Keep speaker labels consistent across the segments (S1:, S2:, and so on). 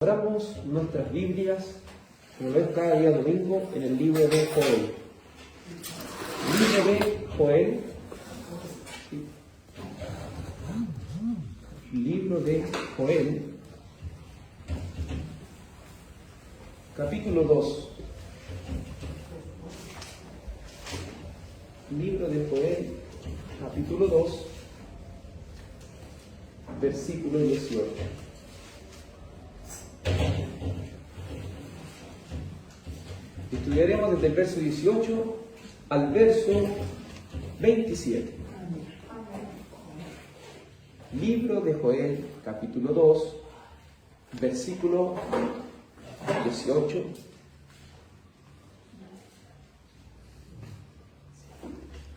S1: Abramos nuestras Biblias, como ves cada día domingo, en el libro de Joel. Libro de Joel. Libro de Joel. Capítulo 2. Libro de Joel, capítulo 2, versículo 18. Estudiaremos desde el verso 18 al verso 27. Libro de Joel, capítulo 2, versículo 18.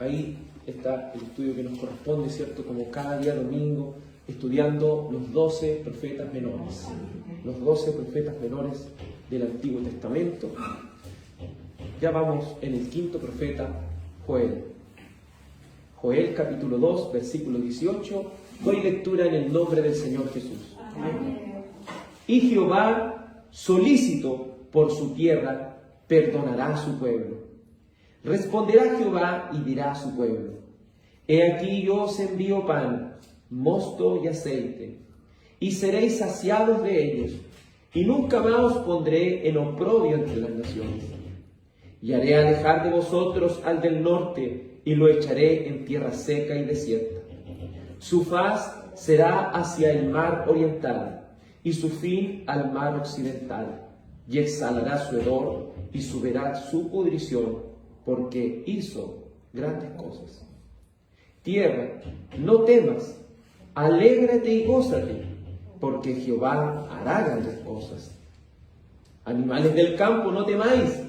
S1: Ahí está el estudio que nos corresponde, ¿cierto? Como cada día domingo, estudiando los 12 profetas menores. Los 12 profetas menores del Antiguo Testamento. Ya vamos en el quinto profeta, Joel. Joel capítulo 2, versículo 18. Doy lectura en el nombre del Señor Jesús. Amén. Y Jehová, solícito por su tierra, perdonará a su pueblo. Responderá Jehová y dirá a su pueblo: He aquí yo os envío pan, mosto y aceite, y seréis saciados de ellos, y nunca más os pondré en oprobio entre las naciones. Y haré alejar de vosotros al del norte, y lo echaré en tierra seca y desierta. Su faz será hacia el mar oriental, y su fin al mar occidental, y exhalará su hedor, y subirá su pudrición, porque hizo grandes cosas. Tierra, no temas, alégrate y gózate, porque Jehová hará grandes cosas. Animales del campo, no temáis,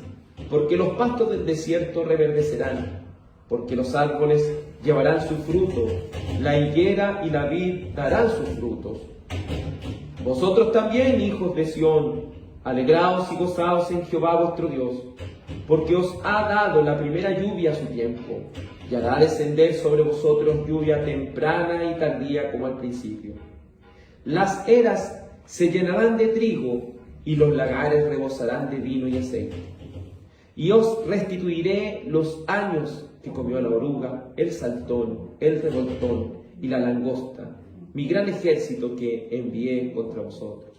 S1: porque los pastos del desierto reverdecerán, porque los árboles llevarán su fruto, la higuera y la vid darán sus frutos. Vosotros también, hijos de Sión, alegraos y gozaos en Jehová vuestro Dios, porque os ha dado la primera lluvia a su tiempo, y hará descender sobre vosotros lluvia temprana y tardía como al principio. Las eras se llenarán de trigo, y los lagares rebosarán de vino y aceite. Y os restituiré los años que comió la oruga, el saltón, el revoltón y la langosta, mi gran ejército que envié contra vosotros.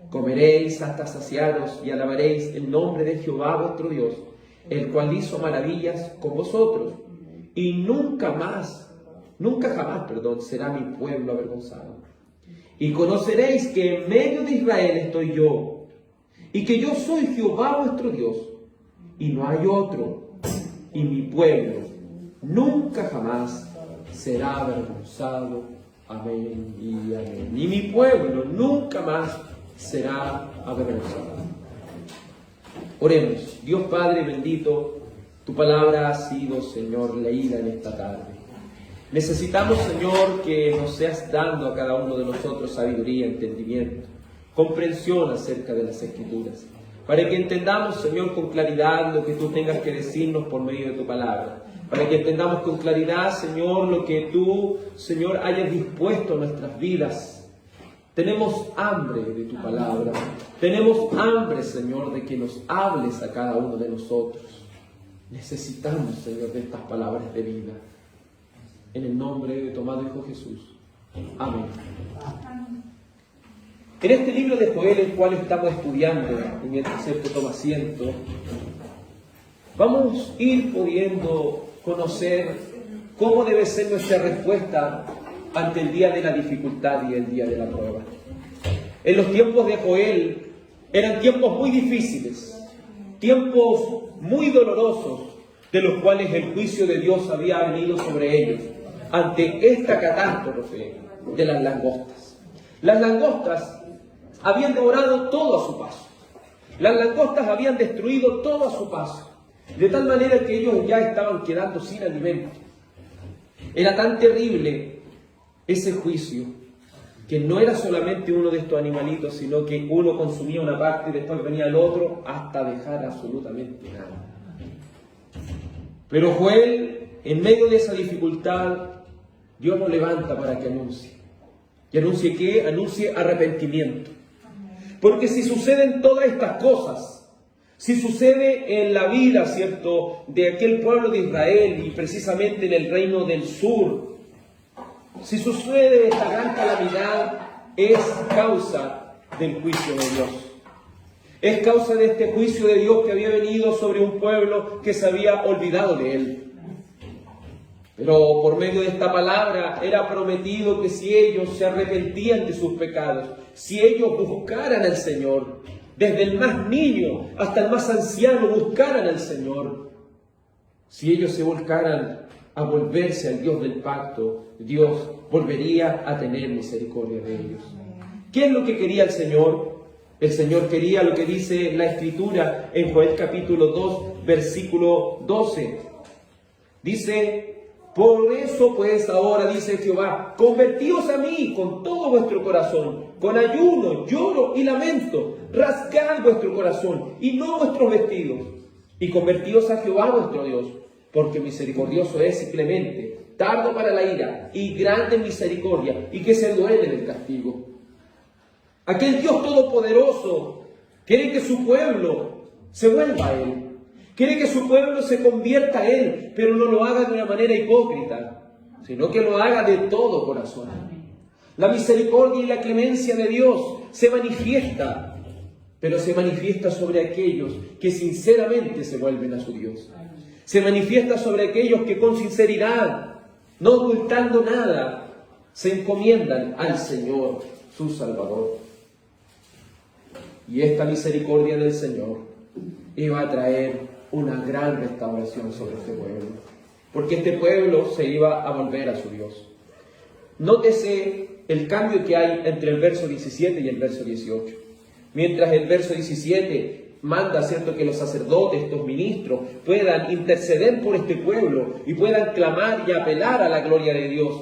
S1: Comeréis hasta saciaros y alabaréis el nombre de Jehová vuestro Dios, el cual hizo maravillas con vosotros, y nunca jamás, será mi pueblo avergonzado. Y conoceréis que en medio de Israel estoy yo, y que yo soy Jehová vuestro Dios, y no hay otro, y mi pueblo nunca jamás será avergonzado. Amén y amén. Y mi pueblo nunca más será avergonzado. Oremos. Dios Padre bendito, tu palabra ha sido, Señor, leída en esta tarde. Necesitamos, Señor, que nos seas dando a cada uno de nosotros sabiduría, entendimiento, comprensión acerca de las Escrituras, para que entendamos, Señor, con claridad lo que tú tengas que decirnos por medio de tu palabra, para que entendamos con claridad, Señor, lo que tú, Señor, hayas dispuesto a nuestras vidas. Tenemos hambre de tu palabra, tenemos hambre, Señor, de que nos hables a cada uno de nosotros. Necesitamos, Señor, de estas palabras de vida. En el nombre de tu amado Hijo Jesús. Amén. En este libro de Joel, el cual estamos estudiando, en el tercer toma asiento, vamos a ir pudiendo conocer cómo debe ser nuestra respuesta ante el día de la dificultad y el día de la prueba. En los tiempos de Joel eran tiempos muy difíciles, tiempos muy dolorosos, de los cuales el juicio de Dios había venido sobre ellos ante esta catástrofe de las langostas. Las langostas habían devorado todo a su paso. Las langostas habían destruido todo a su paso, de tal manera que ellos ya estaban quedando sin alimento. Era tan terrible ese juicio, que no era solamente uno de estos animalitos, sino que uno consumía una parte y después venía el otro hasta dejar absolutamente nada. Pero Joel, en medio de esa dificultad, Dios lo levanta para que anuncie. ¿Y anuncie qué? Anuncie arrepentimiento. Porque si suceden todas estas cosas, si sucede en la vida, ¿cierto?, de aquel pueblo de Israel y precisamente en el reino del sur, si sucede esta gran calamidad, es causa del juicio de Dios. Es causa de este juicio de Dios que había venido sobre un pueblo que se había olvidado de Él. Pero por medio de esta palabra era prometido que si ellos se arrepentían de sus pecados, si ellos buscaran al Señor, desde el más niño hasta el más anciano buscaran al Señor, si ellos se volcaran a volverse al Dios del pacto, Dios volvería a tener misericordia de ellos. ¿Qué es lo que quería el Señor? El Señor quería lo que dice la Escritura en Joel capítulo 2, versículo 12. Dice: por eso pues ahora, dice Jehová, convertíos a mí con todo vuestro corazón, con ayuno, lloro y lamento, rasgad vuestro corazón y no vuestros vestidos, y convertíos a Jehová vuestro Dios, porque misericordioso es y clemente, tardo para la ira y grande en misericordia, y que se duele del castigo. Aquel Dios todopoderoso quiere que su pueblo se vuelva a Él. Quiere que su pueblo se convierta a Él, pero no lo haga de una manera hipócrita, sino que lo haga de todo corazón. La misericordia y la clemencia de Dios se manifiesta, pero se manifiesta sobre aquellos que sinceramente se vuelven a su Dios. Se manifiesta sobre aquellos que con sinceridad, no ocultando nada, se encomiendan al Señor, su Salvador. Y esta misericordia del Señor iba a traer una gran restauración sobre este pueblo, porque este pueblo se iba a volver a su Dios. Nótese el cambio que hay entre el verso 17 y el verso 18. Mientras el verso 17 manda, ¿cierto?, que los sacerdotes, estos ministros, puedan interceder por este pueblo y puedan clamar y apelar a la gloria de Dios.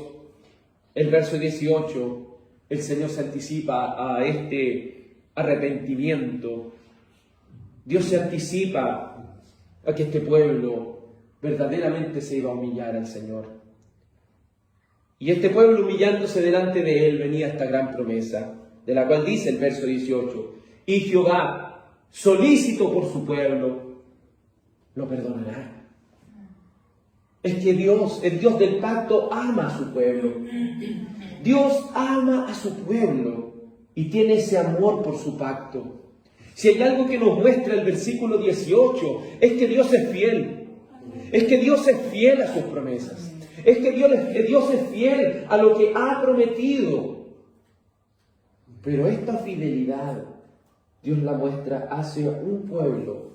S1: El verso 18, el Señor se anticipa a este arrepentimiento. Dios se anticipa a que este pueblo verdaderamente se iba a humillar al Señor. Y este pueblo, humillándose delante de Él, venía esta gran promesa, de la cual dice el verso 18: y Jehová, solícito por su pueblo, lo perdonará. Es que Dios, el Dios del pacto, ama a su pueblo. Dios ama a su pueblo y tiene ese amor por su pacto. Si hay algo que nos muestra el versículo 18, es que Dios es fiel. Es que Dios es fiel a sus promesas. Es que Dios es fiel a lo que ha prometido. Pero esta fidelidad Dios la muestra hacia un pueblo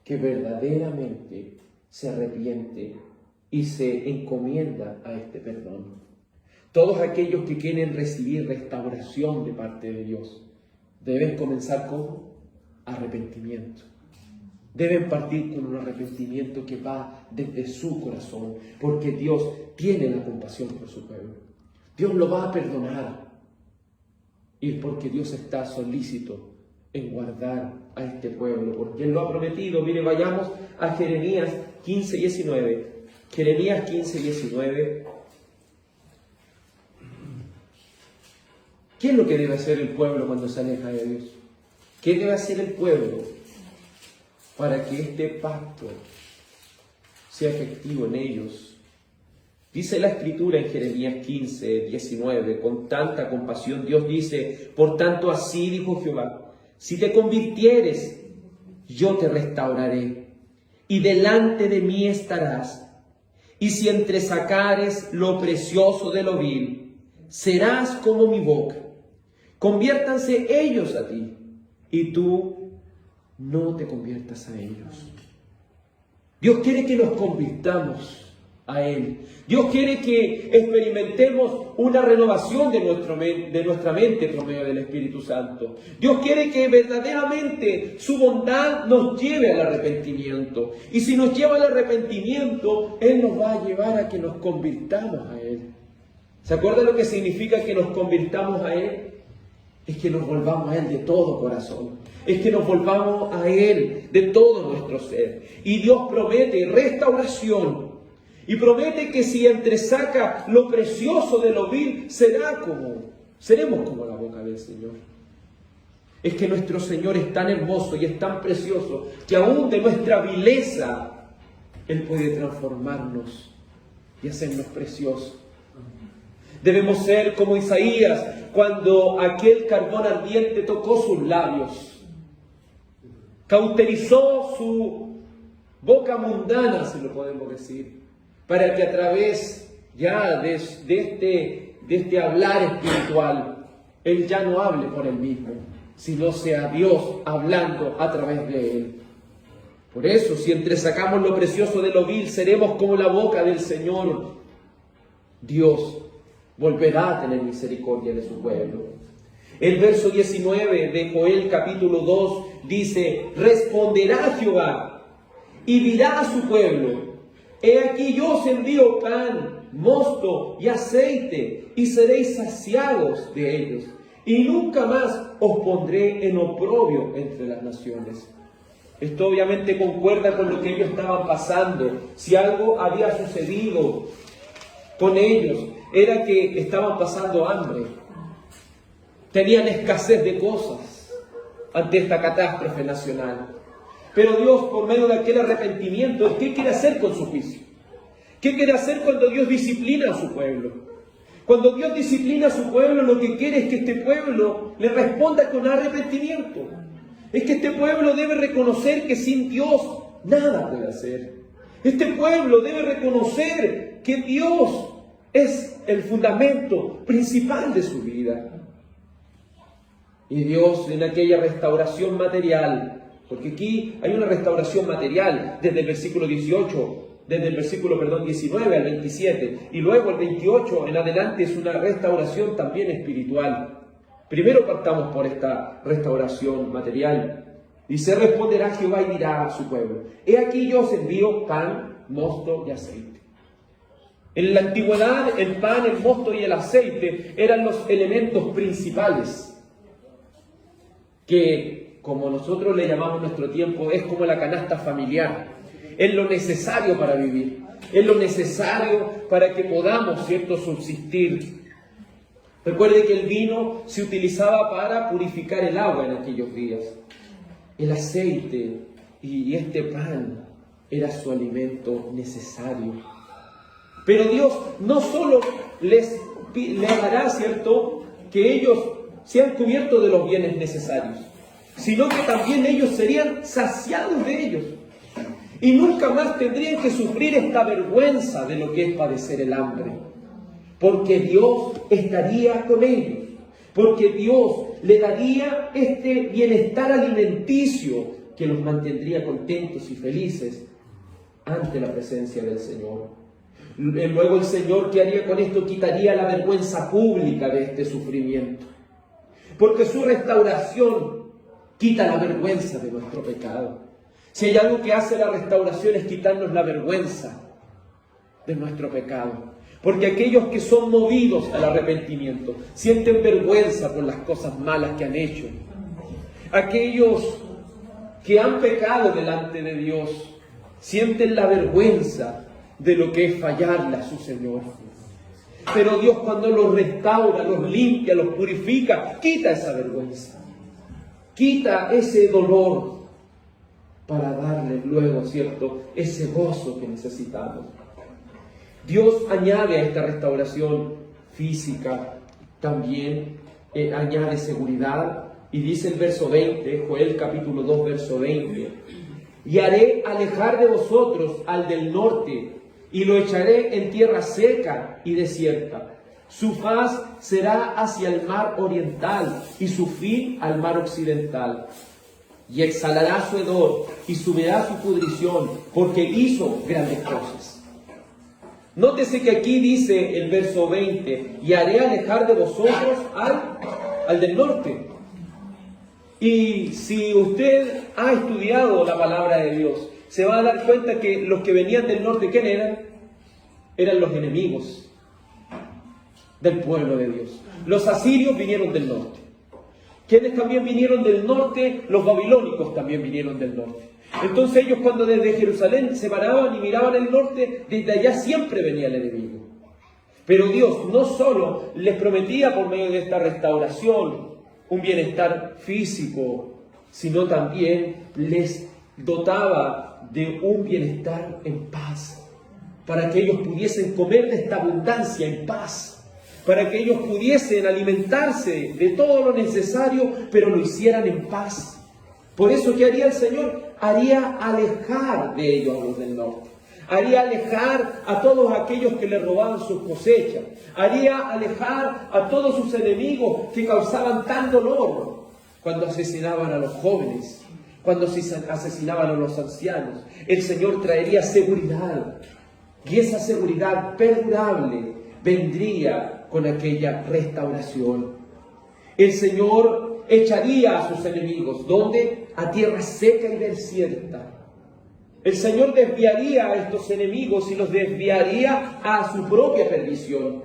S1: que verdaderamente se arrepiente y se encomienda a este perdón. Todos aquellos que quieren recibir restauración de parte de Dios deben comenzar con arrepentimiento. Deben partir con un arrepentimiento que va desde su corazón, porque Dios tiene la compasión por su pueblo. Dios lo va a perdonar, y porque Dios está solícito en guardar a este pueblo, porque Él lo ha prometido. Mire, vayamos a Jeremías 15:19. Jeremías 15:19. ¿Qué es lo que debe hacer el pueblo cuando se aleja de Dios? ¿Qué debe hacer el pueblo para que este pacto sea efectivo en ellos? Dice la Escritura en Jeremías 15:19, con tanta compasión Dios dice: por tanto así dijo Jehová, si te convirtieres, yo te restauraré, y delante de mí estarás, y si entresacares lo precioso de lo vil, serás como mi boca. Conviértanse ellos a ti, y tú no te conviertas a ellos. Dios quiere que nos convirtamos a Él. Dios quiere que experimentemos una renovación de nuestra mente por medio del Espíritu Santo. Dios quiere que verdaderamente su bondad nos lleve al arrepentimiento. Y si nos lleva al arrepentimiento, Él nos va a llevar a que nos convirtamos a Él. ¿Se acuerdan lo que significa que nos convirtamos a Él? Es que nos volvamos a Él de todo corazón. Es que nos volvamos a Él de todo nuestro ser. Y Dios promete restauración. Y promete que si entresaca lo precioso de lo vil, seremos como la boca del Señor. es que nuestro Señor es tan hermoso y es tan precioso que aún de nuestra vileza Él puede transformarnos y hacernos preciosos. Debemos ser como Isaías cuando aquel carbón ardiente tocó sus labios, cauterizó su boca mundana, si lo podemos decir, para que a través ya de este hablar espiritual, Él ya no hable por Él mismo, sino sea Dios hablando a través de Él. Por eso, si entresacamos lo precioso de lo vil, seremos como la boca del Señor. Dios volverá a tener misericordia de su pueblo. El verso 19 de Joel capítulo 2 dice: responderá Jehová y dirá a su pueblo: he aquí yo os envío pan, mosto y aceite, y seréis saciados de ellos, y nunca más os pondré en oprobio entre las naciones. Esto obviamente concuerda con lo que ellos estaban pasando. Si algo había sucedido con ellos, era que estaban pasando hambre. Tenían escasez de cosas ante esta catástrofe nacional. Pero Dios, por medio de aquel arrepentimiento, ¿qué quiere hacer con su juicio? ¿Qué quiere hacer cuando Dios disciplina a su pueblo? Cuando Dios disciplina a su pueblo, lo que quiere es que este pueblo le responda con arrepentimiento. Es que este pueblo debe reconocer que sin Dios nada puede hacer. Este pueblo debe reconocer que Dios es el fundamento principal de su vida. Y Dios, en aquella restauración material, porque aquí hay una restauración material desde el versículo 18, desde el versículo 19 al 27, y luego el 28 en adelante es una restauración también espiritual. Primero partamos por esta restauración material. Dice: responderá Jehová y dirá a su pueblo: he aquí yo os envío pan, mosto y aceite. En la antigüedad el pan, el mosto y el aceite eran los elementos principales, que como nosotros le llamamos en nuestro tiempo, es como la canasta familiar. Es lo necesario para vivir, es lo necesario para que podamos, ¿cierto?, subsistir. Recuerde que el vino se utilizaba para purificar el agua en aquellos días. El aceite y este pan era su alimento necesario. Pero Dios no solo les dará, ¿cierto?, que ellos sean cubiertos de los bienes necesarios, sino que también ellos serían saciados de ellos. Y nunca más tendrían que sufrir esta vergüenza de lo que es padecer el hambre. Porque Dios estaría con ellos. Porque Dios le daría este bienestar alimenticio que los mantendría contentos y felices ante la presencia del Señor. Luego el Señor, ¿qué haría con esto? Quitaría la vergüenza pública de este sufrimiento. Porque su restauración quita la vergüenza de nuestro pecado. Si hay algo que hace la restauración es quitarnos la vergüenza de nuestro pecado. Porque aquellos que son movidos al arrepentimiento sienten vergüenza por las cosas malas que han hecho. Aquellos que han pecado delante de Dios sienten la vergüenza de lo que es fallarle a su Señor. Pero Dios, cuando los restaura, los limpia, los purifica, quita esa vergüenza. Quita ese dolor para darle luego, ¿cierto?, ese gozo que necesitamos. Dios añade a esta restauración física también, añade seguridad, y dice el verso 20, Joel capítulo 2, verso 20: y haré alejar de vosotros al del norte, y lo echaré en tierra seca y desierta. Su faz será hacia el mar oriental, y su fin al mar occidental. Y exhalará su hedor, y subirá su pudrición, porque hizo grandes cosas. Nótese que aquí dice el verso 20: y haré alejar de vosotros al del norte. Y si usted ha estudiado la palabra de Dios, se va a dar cuenta que los que venían del norte, ¿quién eran? Eran los enemigos del pueblo de Dios. Los asirios vinieron del norte. ¿Quiénes también vinieron del norte? Los babilónicos también vinieron del norte. Entonces ellos, cuando desde Jerusalén se paraban y miraban el norte, desde allá siempre venía el enemigo. Pero Dios no solo les prometía por medio de esta restauración un bienestar físico, sino también les dotaba de un bienestar en paz, para que ellos pudiesen comer de esta abundancia en paz, para que ellos pudiesen alimentarse de todo lo necesario, pero lo hicieran en paz. Por eso, ¿qué haría el Señor? Haría alejar de ellos a los del norte. Haría alejar a todos aquellos que le robaban sus cosechas. Haría alejar a todos sus enemigos que causaban tan dolor cuando asesinaban a los jóvenes, cuando asesinaban a los ancianos. El Señor traería seguridad, y esa seguridad perdurable vendría con aquella restauración. El Señor echaría a sus enemigos, ¿dónde? A tierra seca y desierta. El Señor desviaría a estos enemigos y los desviaría a su propia perdición.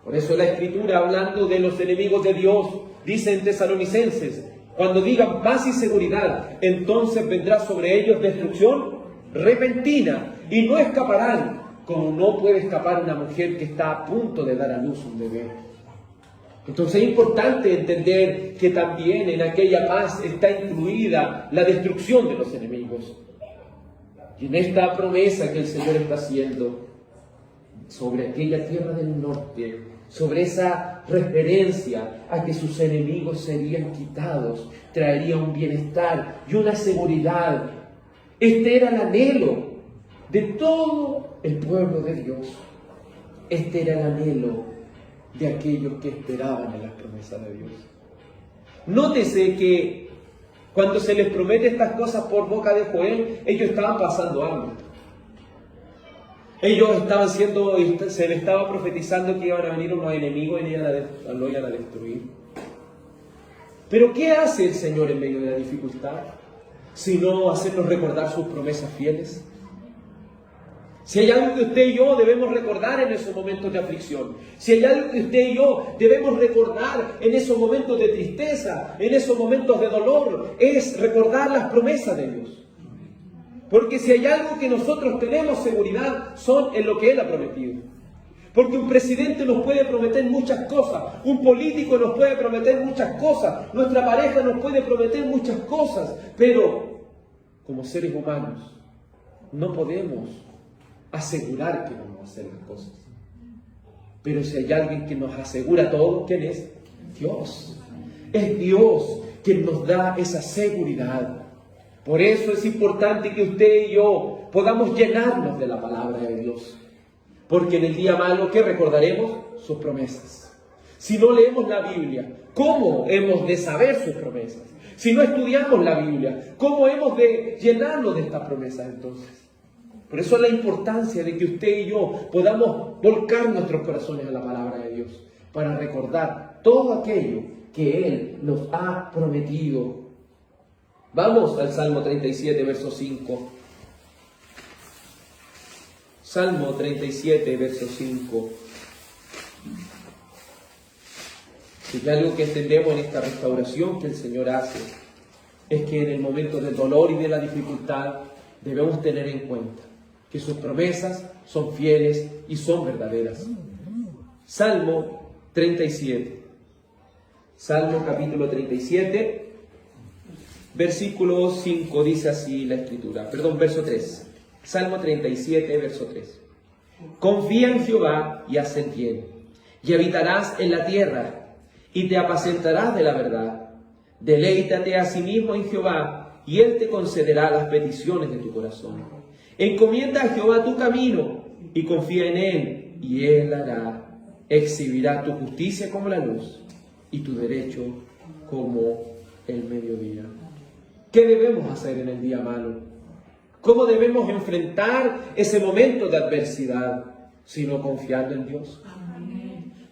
S1: Por eso la Escritura, hablando de los enemigos de Dios, dice en Tesalonicenses: cuando digan paz y seguridad, entonces vendrá sobre ellos destrucción repentina y no escaparán, como no puede escapar una mujer que está a punto de dar a luz un bebé. Entonces es importante entender que también en aquella paz está incluida la destrucción de los enemigos. Y en esta promesa que el Señor está haciendo sobre aquella tierra del norte, sobre esa referencia a que sus enemigos serían quitados, traería un bienestar y una seguridad. Este era el anhelo de todo el pueblo de Dios. Este era el anhelo de aquellos que esperaban en las promesas de Dios. Nótese que cuando se les promete estas cosas por boca de Joel, ellos estaban pasando hambre. Ellos estaban se les estaba profetizando que iban a venir unos enemigos y lo iban a destruir. Pero ¿qué hace el Señor en medio de la dificultad? Sino hacernos recordar sus promesas fieles. Si hay algo que usted y yo debemos recordar en esos momentos de aflicción, si hay algo que usted y yo debemos recordar en esos momentos de tristeza, en esos momentos de dolor, es recordar las promesas de Dios. Porque si hay algo que nosotros tenemos seguridad, son en lo que Él ha prometido. Porque un presidente nos puede prometer muchas cosas, un político nos puede prometer muchas cosas, nuestra pareja nos puede prometer muchas cosas, pero como seres humanos no podemos asegurar que vamos a hacer las cosas. Pero si hay alguien que nos asegura todo, ¿quién es? Dios. Es Dios quien nos da esa seguridad. Por eso es importante que usted y yo podamos llenarnos de la palabra de Dios. Porque en el día malo, ¿qué recordaremos? Sus promesas. Si no leemos la Biblia, ¿cómo hemos de saber sus promesas? Si no estudiamos la Biblia, ¿cómo hemos de llenarnos de estas promesas entonces? Por eso es la importancia de que usted y yo podamos volcar nuestros corazones a la palabra de Dios, para recordar todo aquello que Él nos ha prometido. Vamos al Salmo 37, verso 5. Salmo 37, verso 5. Si hay algo que entendemos en esta restauración que el Señor hace, es que en el momento del dolor y de la dificultad debemos tener en cuenta que sus promesas son fieles y son verdaderas. Salmo 37. Salmo capítulo 37, versículo 5, dice así la Escritura. Verso 3. Salmo 37, verso 3. Confía en Jehová y haz el bien, y habitarás en la tierra, y te apacentarás de la verdad. Deleítate a sí mismo en Jehová, y Él te concederá las peticiones de tu corazón. Encomienda a Jehová tu camino, y confía en Él, y Él hará. Exhibirá tu justicia como la luz, y tu derecho como el mediodía. ¿Qué debemos hacer en el día malo? ¿Cómo debemos enfrentar ese momento de adversidad? Sino confiando en Dios.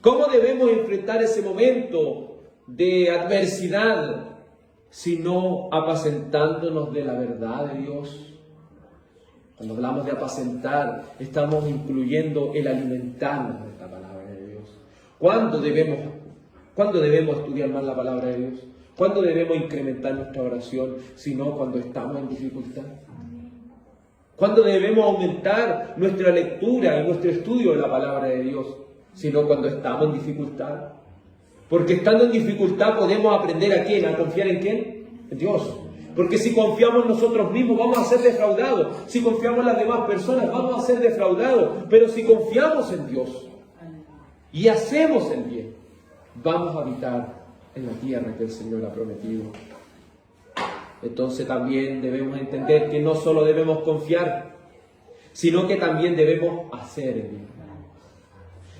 S1: ¿Cómo debemos enfrentar ese momento de adversidad? Sino apacentándonos de la verdad de Dios. Cuando hablamos de apacentar, estamos incluyendo el alimentarnos de la palabra de Dios. ¿Cuándo debemos estudiar más la palabra de Dios? ¿Cuándo debemos incrementar nuestra oración? Sino cuando estamos en dificultad. ¿Cuándo debemos aumentar nuestra lectura y nuestro estudio de la palabra de Dios? Sino cuando estamos en dificultad. Porque estando en dificultad podemos aprender ¿a quién? ¿A confiar en quién? En Dios. Porque si confiamos en nosotros mismos vamos a ser defraudados. Si confiamos en las demás personas vamos a ser defraudados. Pero si confiamos en Dios y hacemos el bien, vamos a habitar en la tierra que el Señor ha prometido. Entonces también debemos entender que no solo debemos confiar, sino que también debemos hacer el bien.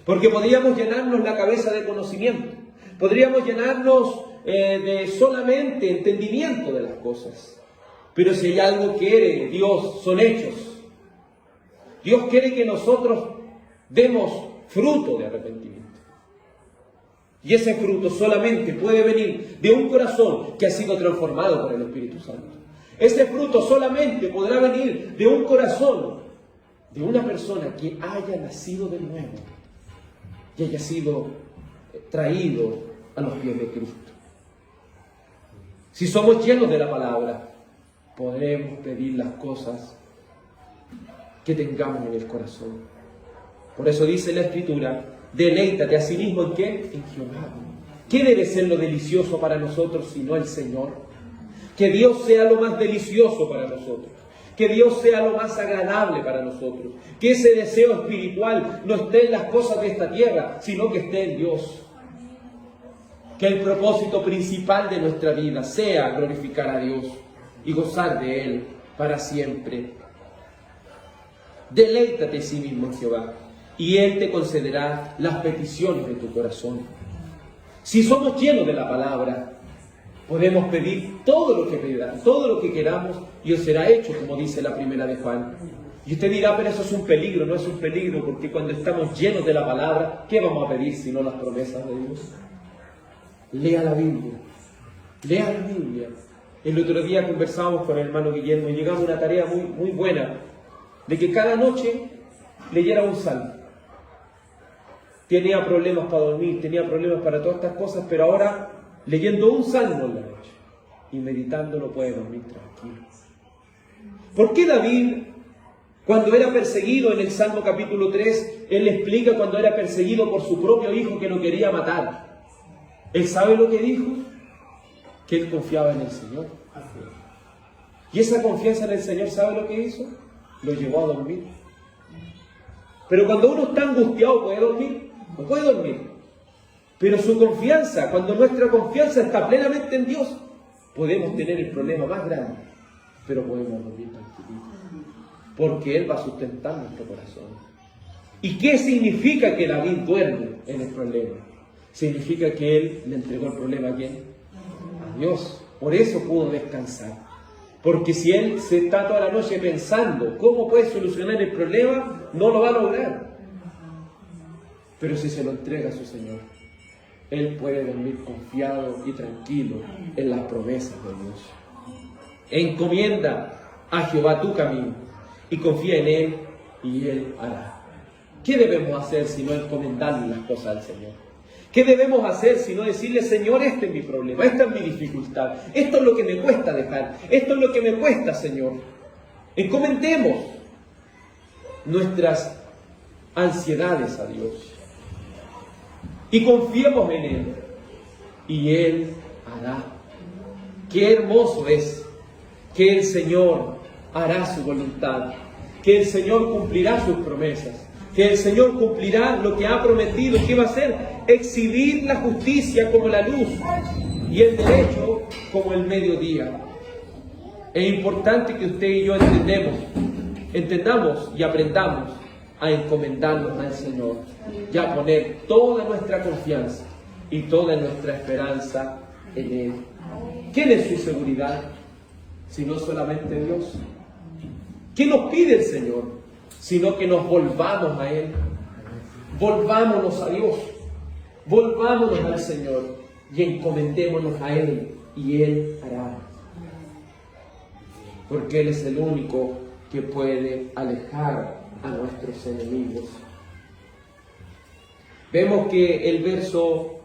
S1: Porque podríamos llenarnos la cabeza de conocimiento, podríamos llenarnos de solamente entendimiento de las cosas. Pero si hay algo que quiere Dios, son hechos. Dios quiere que nosotros demos fruto de arrepentimiento. Y ese fruto solamente puede venir de un corazón que ha sido transformado por el Espíritu Santo. Ese fruto solamente podrá venir de un corazón, de una persona que haya nacido de nuevo y haya sido traído a los pies de Cristo. Si somos llenos de la palabra, podremos pedir las cosas que tengamos en el corazón. Por eso dice la Escritura, deleítate a sí mismo ¿en qué? En Jehová. ¿Qué debe ser lo delicioso para nosotros sino el Señor? Que Dios sea lo más delicioso para nosotros. Que Dios sea lo más agradable para nosotros. Que ese deseo espiritual no esté en las cosas de esta tierra, sino que esté en Dios. Que el propósito principal de nuestra vida sea glorificar a Dios y gozar de Él para siempre. Deleítate a sí mismo en Jehová y Él te concederá las peticiones de tu corazón. Si somos llenos de la palabra, podemos pedir todo lo que pedamos, todo lo que queramos, y os será hecho, como dice la primera de Juan. Y usted dirá, pero eso es un peligro. No es un peligro, porque cuando estamos llenos de la palabra, ¿qué vamos a pedir sino las promesas de Dios? Lea la Biblia. Lea la Biblia. El otro día conversábamos con el hermano Guillermo y llegamos a una tarea muy buena, de que cada noche leyera un salmo. Tenía problemas para dormir, tenía problemas para todas estas cosas, pero ahora leyendo un salmo en la noche y meditándolo puede dormir tranquilo. ¿Por qué David, cuando era perseguido en el Salmo capítulo 3, él explica cuando era perseguido por su propio hijo que lo quería matar? Él sabe lo que dijo, que él confiaba en el Señor. Y esa confianza en el Señor, ¿sabe lo que hizo? Lo llevó a dormir. Pero cuando uno está angustiado, ¿puede dormir? No puede dormir. Pero su confianza, cuando nuestra confianza está plenamente en Dios, podemos tener el problema más grande, pero podemos dormir tranquilitos. Porque Él va a sustentar nuestro corazón. ¿Y qué significa que David duerme en el problema? Significa que Él le entregó el problema ¿a quién? A Dios. Por eso pudo descansar. Porque si Él se está toda la noche pensando cómo puede solucionar el problema, no lo va a lograr. Pero si se lo entrega a su Señor, Él puede dormir confiado y tranquilo en las promesas de Dios. Encomienda a Jehová tu camino y confía en Él y Él hará. ¿Qué debemos hacer si no encomendarle las cosas al Señor? ¿Qué debemos hacer si no decirle, Señor, este es mi problema, esta es mi dificultad, esto es lo que me cuesta dejar, esto es lo que me cuesta, Señor? Encomendemos nuestras ansiedades a Dios y confiemos en Él y Él hará. Qué hermoso es que el Señor hará su voluntad, que el Señor cumplirá sus promesas, que el Señor cumplirá lo que ha prometido. ¿Qué va a hacer? Exhibir la justicia como la luz y el derecho como el mediodía. Es importante que usted y yo entendamos y aprendamos a encomendarnos al Señor y a poner toda nuestra confianza y toda nuestra esperanza en Él. ¿Quién es su seguridad? Sino solamente Dios. ¿Qué nos pide el Señor? Sino que nos volvamos a Él. Volvámonos a Dios. Volvámonos al Señor y encomendémonos a Él y Él hará. Porque Él es el único que puede alejar a nuestros enemigos. Vemos que el verso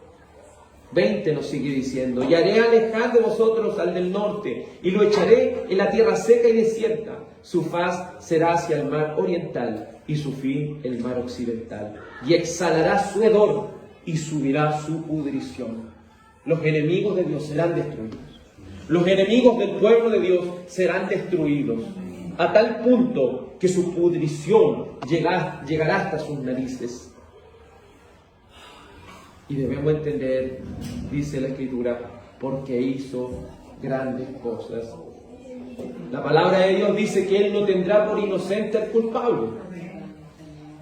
S1: 20 nos sigue diciendo: y haré alejar de vosotros al del norte, y lo echaré en la tierra seca y desierta. Su faz será hacia el mar oriental, y su fin el mar occidental. Y exhalará su hedor, y subirá su pudrición. Los enemigos de Dios serán destruidos. Los enemigos del pueblo de Dios serán destruidos, a tal punto que su pudrición llegará hasta sus narices. Y debemos entender, dice la Escritura, porque hizo grandes cosas. La palabra de Dios dice que Él no tendrá por inocente al culpable.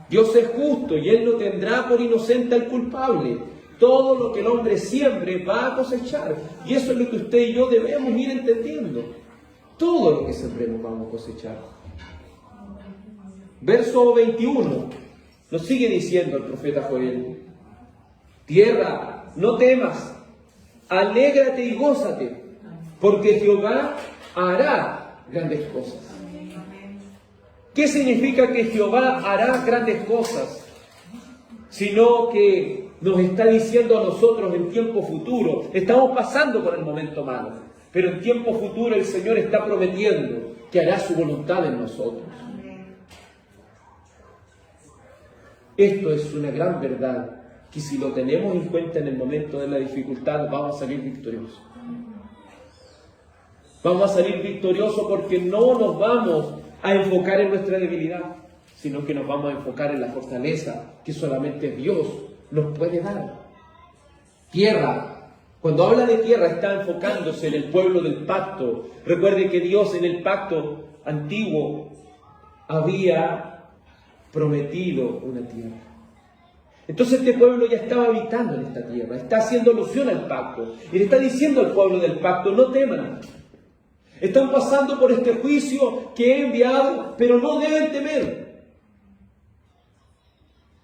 S1: Dios es justo y Él no tendrá por inocente al culpable. Todo lo que el hombre siembre va a cosechar. Y eso es lo que usted y yo debemos ir entendiendo. Todo lo que sembremos vamos a cosechar. Verso 21 nos sigue diciendo el profeta Joel: tierra, no temas, alégrate y gózate, porque Jehová hará grandes cosas. ¿Qué significa que Jehová hará grandes cosas? Sino que nos está diciendo a nosotros en tiempo futuro, estamos pasando por el momento malo, pero en tiempo futuro el Señor está prometiendo que hará su voluntad en nosotros. Esto es una gran verdad, que si lo tenemos en cuenta en el momento de la dificultad, vamos a salir victoriosos. Vamos a salir victoriosos porque no nos vamos a enfocar en nuestra debilidad, sino que nos vamos a enfocar en la fortaleza que solamente Dios nos puede dar. Tierra. Cuando habla de tierra está enfocándose en el pueblo del pacto. Recuerde que Dios en el pacto antiguo había prometido una tierra. Entonces este pueblo ya estaba habitando en esta tierra, está haciendo alusión al pacto y le está diciendo al pueblo del pacto: no teman. Están pasando por este juicio que he enviado, pero no deben temer.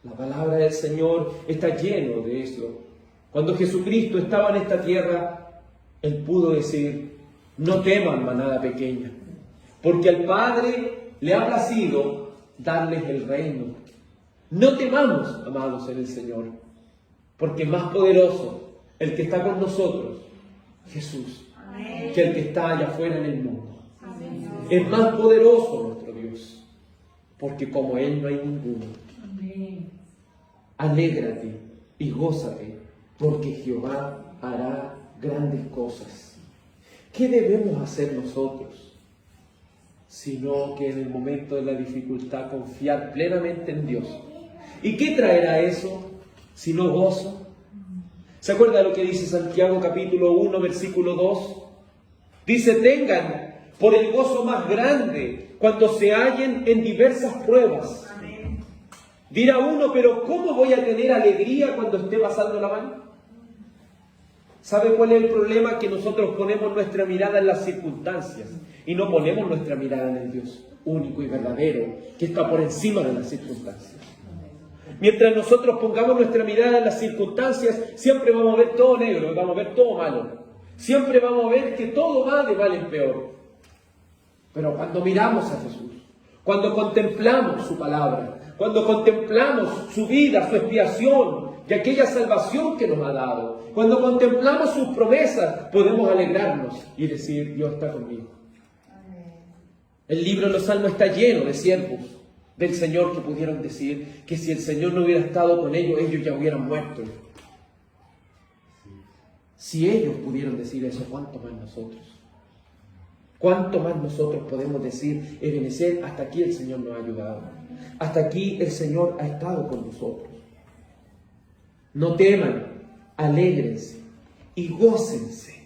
S1: La palabra del Señor está lleno de eso. Cuando Jesucristo estaba en esta tierra, Él pudo decir: no teman, manada pequeña, porque al Padre le ha placido darles el reino. No temamos, amados en el Señor, porque más poderoso el que está con nosotros, Jesús, que el que está allá afuera en el mundo. Es más poderoso nuestro Dios, porque como Él no hay ninguno. Alégrate y gózate, porque Jehová hará grandes cosas. ¿Qué debemos hacer nosotros? Sino que en el momento de la dificultad confiar plenamente en Dios. ¿Y qué traerá eso? Sino gozo. ¿Se acuerda lo que dice Santiago capítulo 1 versículo 2? Dice: tengan por el gozo más grande cuando se hallen en diversas pruebas. Dirá uno: pero ¿cómo voy a tener alegría cuando esté pasando la mano? ¿Sabe cuál es el problema? Que nosotros ponemos nuestra mirada en las circunstancias y no ponemos nuestra mirada en el Dios único y verdadero que está por encima de las circunstancias. Mientras nosotros pongamos nuestra mirada en las circunstancias, siempre vamos a ver todo negro, vamos a ver todo malo. Siempre vamos a ver que todo va de mal en peor. Pero cuando miramos a Jesús, cuando contemplamos su palabra, cuando contemplamos su vida, su expiación y aquella salvación que nos ha dado, cuando contemplamos sus promesas, podemos alegrarnos y decir: Dios está conmigo. El libro de los Salmos está lleno de siervos del Señor que pudieron decir que si el Señor no hubiera estado con ellos, ellos ya hubieran muerto. Si ellos pudieron decir eso, ¿cuánto más nosotros? ¿Cuánto más nosotros podemos decir: Ebenecer, hasta aquí el Señor nos ha ayudado? Hasta aquí el Señor ha estado con nosotros. No teman, alégrense y gócense.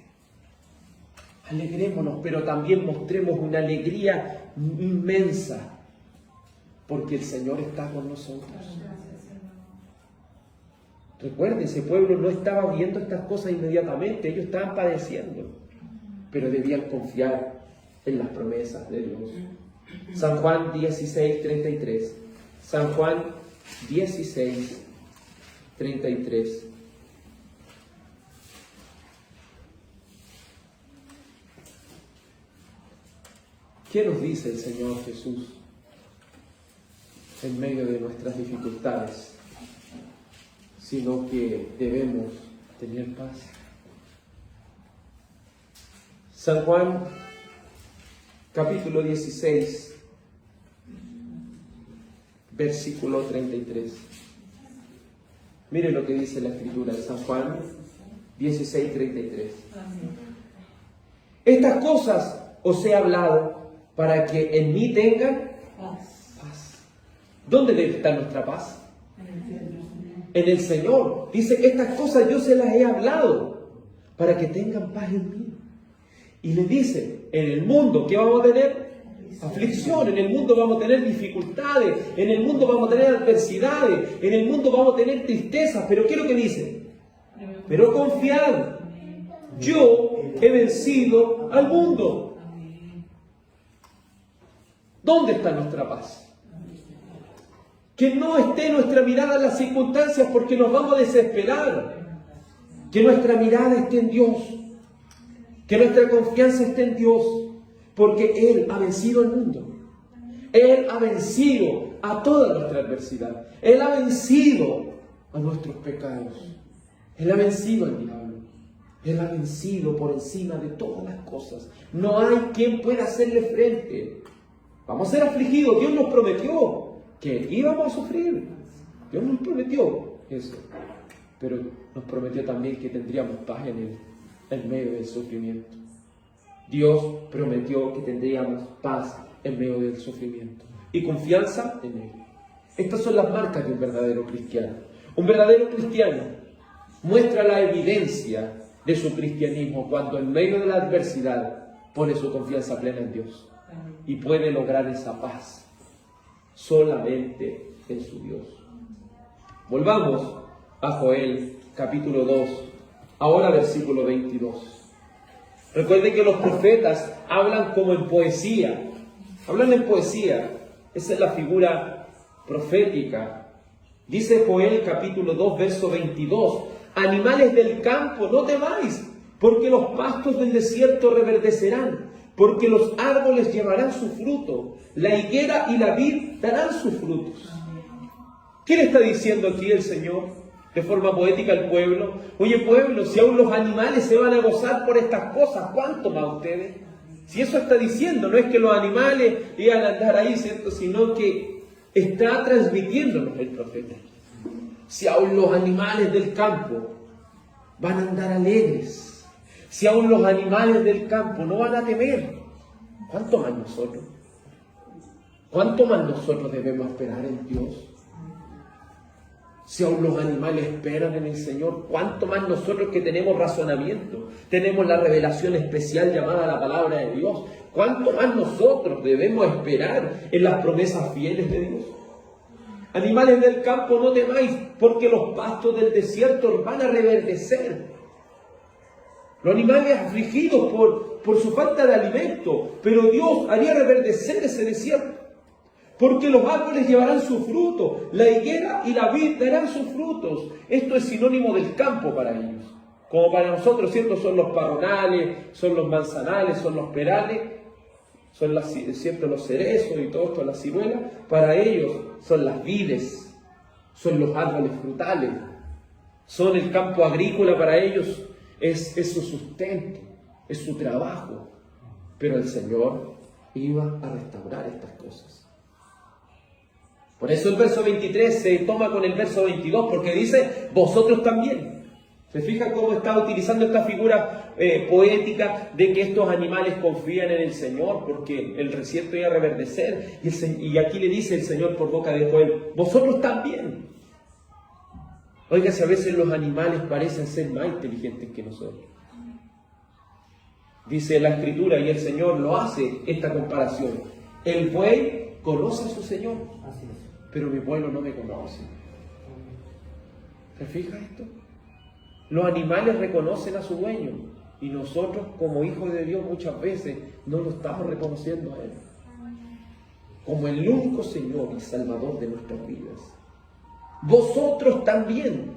S1: Alegrémonos, pero también mostremos una alegría inmensa, porque el Señor está con nosotros. Recuerde, ese pueblo no estaba viendo estas cosas inmediatamente, ellos estaban padeciendo, pero debían confiar en las promesas de Dios. San Juan 16:33. San Juan 16:33. ¿Qué nos dice el Señor Jesús en medio de nuestras dificultades? Sino que debemos tener paz. San Juan, capítulo 16, versículo 33. Mire lo que dice la Escritura de San Juan 16:33. Estas cosas os he hablado para que en mí tengan paz. ¿Dónde debe estar nuestra paz? En el Señor. Dice que estas cosas yo se las he hablado para que tengan paz en mí. Y le dice, en el mundo, ¿qué vamos a tener? Aflicción. En el mundo vamos a tener dificultades. En el mundo vamos a tener adversidades. En el mundo vamos a tener tristezas. Pero ¿qué es lo que dice? Pero confiad. Yo he vencido al mundo. ¿Dónde está nuestra paz? Que no esté nuestra mirada en las circunstancias porque nos vamos a desesperar. Que nuestra mirada esté en Dios. Que nuestra confianza esté en Dios. Porque Él ha vencido el mundo. Él ha vencido a toda nuestra adversidad. Él ha vencido a nuestros pecados. Él ha vencido al diablo. Él ha vencido por encima de todas las cosas. No hay quien pueda hacerle frente. Vamos a ser afligidos. Dios nos prometió que íbamos a sufrir. Dios nos prometió eso. Pero nos prometió también que tendríamos paz en medio del sufrimiento. Dios prometió que tendríamos paz en medio del sufrimiento. Y confianza en Él. Estas son las marcas de un verdadero cristiano. Un verdadero cristiano muestra la evidencia de su cristianismo cuando en medio de la adversidad pone su confianza plena en Dios. Y puede lograr esa paz solamente en su Dios. Volvamos a Joel capítulo 2, ahora versículo 22. Recuerden que los profetas hablan como en poesía. Hablan en poesía. Esa es la figura profética. Dice Joel capítulo 2, verso 22. Animales del campo, no temáis, porque los pastos del desierto reverdecerán, porque los árboles llevarán su fruto, la higuera y la vid darán sus frutos. ¿Qué le está diciendo aquí el Señor de forma poética al pueblo? Oye pueblo, si aún los animales se van a gozar por estas cosas, ¿cuánto más ustedes? Si eso está diciendo, no es que los animales iban a andar ahí, ¿cierto? Sino que está transmitiéndonos el profeta. Si aún los animales del campo van a andar alegres, si aún los animales del campo no van a temer, ¿cuánto más nosotros? ¿Cuánto más nosotros debemos esperar en Dios? Si aún los animales esperan en el Señor, ¿cuánto más nosotros que tenemos razonamiento, tenemos la revelación especial llamada la palabra de Dios? ¿Cuánto más nosotros debemos esperar en las promesas fieles de Dios? Animales del campo, no temáis, porque los pastos del desierto van a reverdecer. Los animales afligidos por su falta de alimento, pero Dios haría reverdecer ese desierto. Porque los árboles llevarán su fruto, la higuera y la vid darán sus frutos. Esto es sinónimo del campo para ellos. Como para nosotros, ¿cierto? Son los parronales, son los manzanales, son los perales, son ¿cierto? Los cerezos y todo esto, las ciruelas. Para ellos son las vides, son los árboles frutales, son el campo agrícola para ellos, es su sustento, es su trabajo. Pero el Señor iba a restaurar estas cosas. Por eso el verso 23 se toma con el verso 22, porque dice, vosotros también. ¿Se fija cómo está utilizando esta figura poética de que estos animales confían en el Señor porque el desierto iba a reverdecer? Y aquí le dice el Señor por boca de Joel, vosotros también. Oiga, si a veces los animales parecen ser más inteligentes que nosotros. Dice la Escritura, y el Señor lo hace, esta comparación. El buey conoce a su Señor, pero mi pueblo no me conoce. ¿Se fija esto? Los animales reconocen a su dueño y nosotros como hijos de Dios muchas veces no lo estamos reconociendo a Él como el único Señor y Salvador de nuestras vidas. Vosotros también,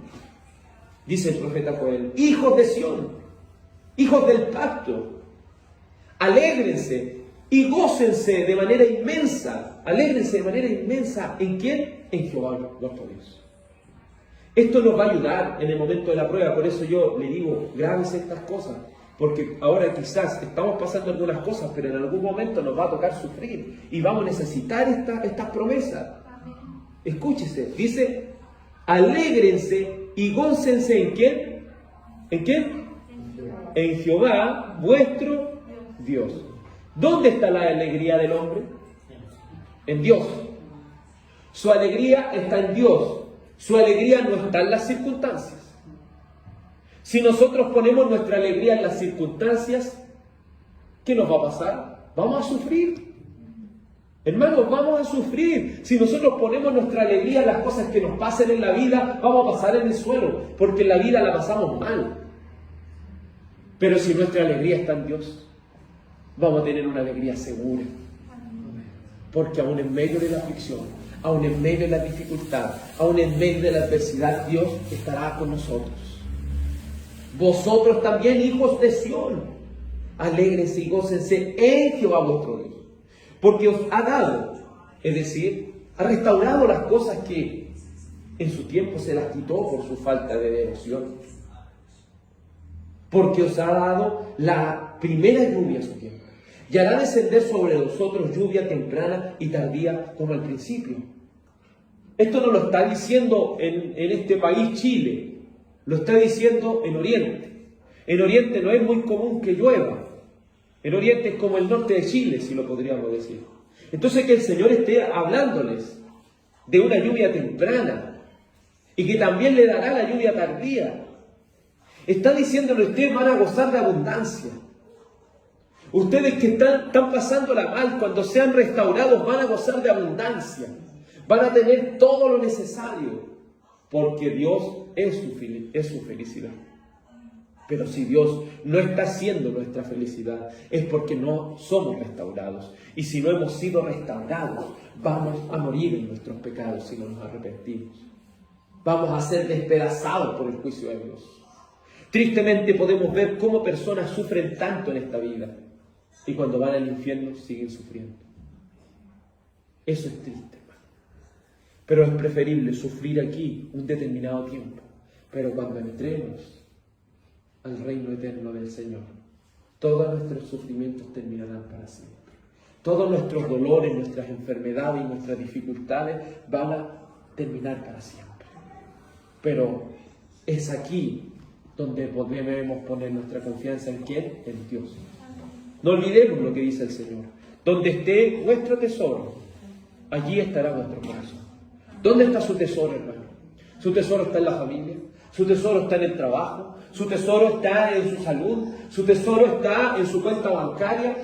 S1: dice el profeta Joel, hijos de Sión, hijos del pacto, alégrense y gócense de manera inmensa. Alégrense de manera inmensa. ¿En quién? En Jehová nuestro Dios. Esto nos va a ayudar en el momento de la prueba. Por eso yo le digo, grábese estas cosas. Porque ahora quizás estamos pasando algunas cosas, pero en algún momento nos va a tocar sufrir. Y vamos a necesitar estas promesas. Escúchese, dice, alégrense y gócense ¿en quién? ¿En quién? En Jehová, vuestro Dios. ¿Dónde está la alegría del hombre? En Dios. Su alegría está en Dios. Su alegría no está en las circunstancias. Si nosotros ponemos nuestra alegría en las circunstancias, ¿qué nos va a pasar? Vamos a sufrir. Hermanos, vamos a sufrir. Si nosotros ponemos nuestra alegría en las cosas que nos pasen en la vida, vamos a pasar en el suelo, porque en la vida la pasamos mal. Pero si nuestra alegría está en Dios, vamos a tener una alegría segura. Porque aún en medio de la aflicción, aún en medio de la dificultad, aún en medio de la adversidad, Dios estará con nosotros. Vosotros también, hijos de Sión, alégrense y gócense en Jehová vuestro Dios, porque os ha dado, es decir, ha restaurado las cosas que en su tiempo se las quitó por su falta de devoción. Porque os ha dado la primera lluvia a su tiempo, y hará descender sobre vosotros lluvia temprana y tardía como al principio. Esto no lo está diciendo en este país, Chile, lo está diciendo en Oriente. En Oriente no es muy común que llueva. En Oriente es como el norte de Chile, si lo podríamos decir. Entonces que el Señor esté hablándoles de una lluvia temprana y que también le dará la lluvia tardía. Está diciéndole, ustedes van a gozar de abundancia. Ustedes que están pasándola mal, cuando sean restaurados, van a gozar de abundancia. Van a tener todo lo necesario, porque Dios es su felicidad. Pero si Dios no está siendo nuestra felicidad, es porque no somos restaurados. Y si no hemos sido restaurados, vamos a morir en nuestros pecados si no nos arrepentimos. Vamos a ser despedazados por el juicio de Dios. Tristemente podemos ver cómo personas sufren tanto en esta vida y cuando van al infierno siguen sufriendo. Eso es triste, hermano. Pero es preferible sufrir aquí un determinado tiempo. Pero cuando entremos al reino eterno del Señor, todos nuestros sufrimientos terminarán para siempre. Todos nuestros dolores, nuestras enfermedades y nuestras dificultades van a terminar para siempre. Pero es aquí donde debemos poner nuestra confianza en ¿quién? En Dios. No olvidemos lo que dice el Señor. Donde esté vuestro tesoro, allí estará vuestro corazón. ¿Dónde está su tesoro, hermano? Su tesoro está en la familia, su tesoro está en el trabajo, su tesoro está en su salud, su tesoro está en su cuenta bancaria,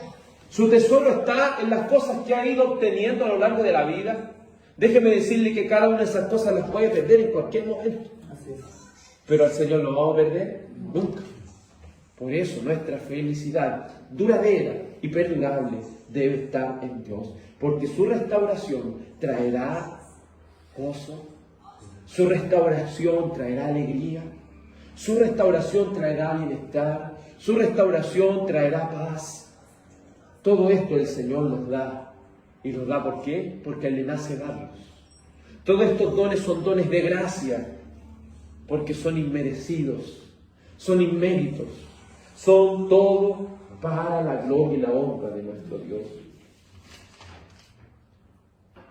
S1: su tesoro está en las cosas que ha ido obteniendo a lo largo de la vida. Déjeme decirle que cada una de esas cosas las puede perder en cualquier momento. Pero al Señor lo vamos a perder nunca. Por eso nuestra felicidad duradera y perdurable debe estar en Dios. Porque su restauración traerá gozo, su restauración traerá alegría, su restauración traerá bienestar, su restauración traerá paz. Todo esto el Señor nos da. ¿Y nos da por qué? Porque a Él le nace darlos. Todos estos dones son dones de gracia, porque son inmerecidos, son inméritos, son todo para la gloria y la honra de nuestro Dios.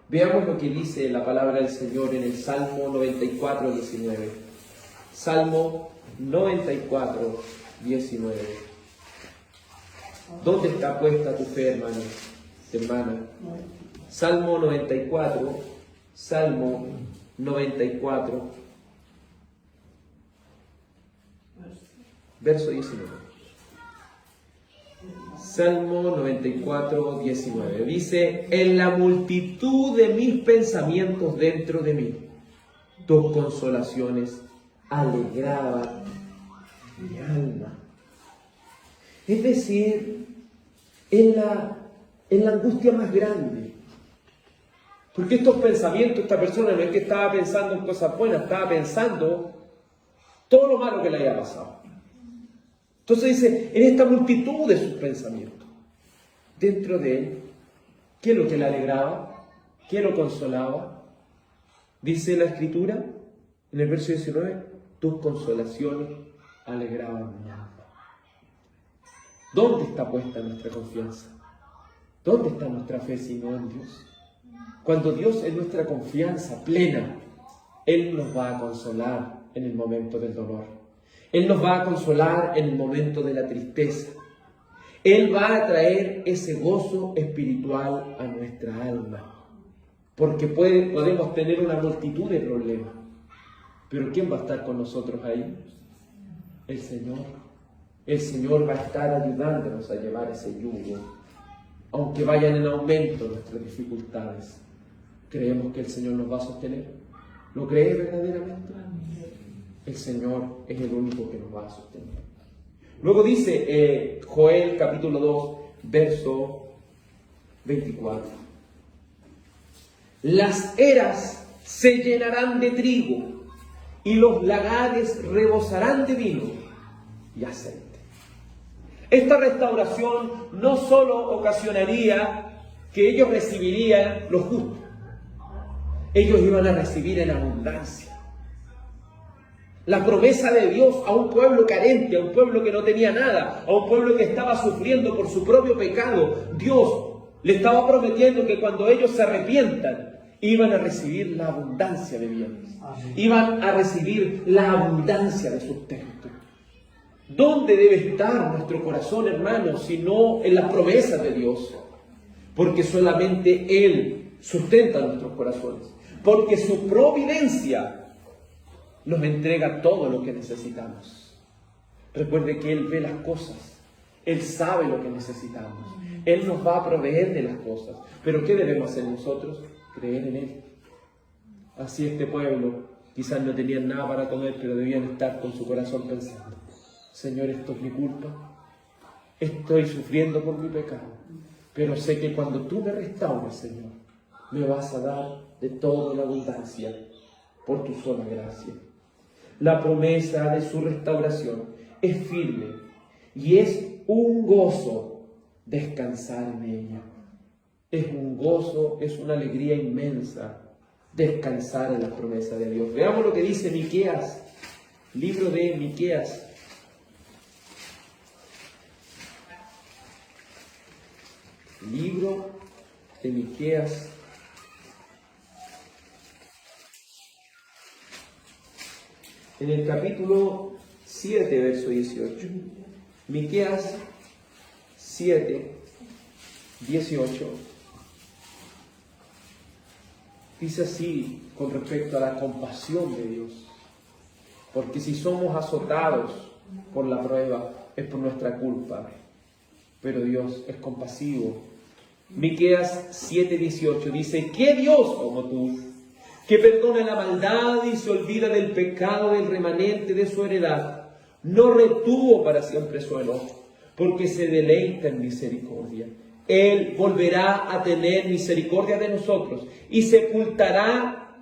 S1: Veamos lo que dice la palabra del Señor en el Salmo 94, 19. Salmo 94, 19. ¿Dónde está puesta tu fe, hermano, hermana? Salmo 94, Salmo 94, verso 19. Salmo 94, 19. Dice: en la multitud de mis pensamientos dentro de mí, tus consolaciones alegraban mi alma. Es decir, en la angustia más grande. Porque estos pensamientos, esta persona no es que estaba pensando en cosas buenas, estaba pensando todo lo malo que le había pasado. Entonces dice, en esta multitud de sus pensamientos, dentro de él, ¿qué es lo que le alegraba? ¿Qué lo consolaba? Dice la Escritura, en el verso 19, tus consolaciones alegraban mi alma. ¿Dónde está puesta nuestra confianza? ¿Dónde está nuestra fe si no en Dios? Cuando Dios es nuestra confianza plena, Él nos va a consolar en el momento del dolor. Él nos va a consolar en el momento de la tristeza. Él va a traer ese gozo espiritual a nuestra alma. Porque podemos tener una multitud de problemas. Pero ¿quién va a estar con nosotros ahí? El Señor. El Señor va a estar ayudándonos a llevar ese yugo. Aunque vayan en aumento nuestras dificultades, ¿creemos que el Señor nos va a sostener? ¿Lo cree verdaderamente? El Señor es el único que nos va a sostener. Luego dice Joel capítulo 2, verso 24. Las eras se llenarán de trigo y los lagares rebosarán de vino y aceite. Esta restauración no solo ocasionaría que ellos recibirían lo justo, ellos iban a recibir en abundancia. La promesa de Dios a un pueblo carente, a un pueblo que no tenía nada, a un pueblo que estaba sufriendo por su propio pecado, Dios le estaba prometiendo que cuando ellos se arrepientan, iban a recibir la abundancia de bienes, iban a recibir la abundancia de sustento. ¿Dónde debe estar nuestro corazón, hermanos, si no en las promesas de Dios? Porque solamente Él sustenta nuestros corazones, porque su providencia nos entrega todo lo que necesitamos. Recuerde que Él ve las cosas, Él sabe lo que necesitamos, Él nos va a proveer de las cosas. Pero ¿qué debemos hacer nosotros? Creer en Él. Así este pueblo quizás no tenían nada para comer, pero debían estar con su corazón pensando: Señor, esto es mi culpa, estoy sufriendo por mi pecado, pero sé que cuando tú me restaures, Señor, me vas a dar de toda la abundancia por tu sola gracia. La promesa de su restauración es firme y es un gozo descansar en ella. Es un gozo, es una alegría inmensa descansar en la promesa de Dios. Veamos lo que dice Miqueas, libro de Miqueas. Libro de Miqueas, en el capítulo 7, verso 18. Miqueas 7, 18. Dice así con respecto a la compasión de Dios. Porque si somos azotados por la prueba, es por nuestra culpa. Pero Dios es compasivo. Miqueas 7:18 dice: ¿qué Dios como tú, que perdona la maldad y se olvida del pecado del remanente de su heredad? No retuvo para siempre su enojo, porque se deleita en misericordia. Él volverá a tener misericordia de nosotros y sepultará,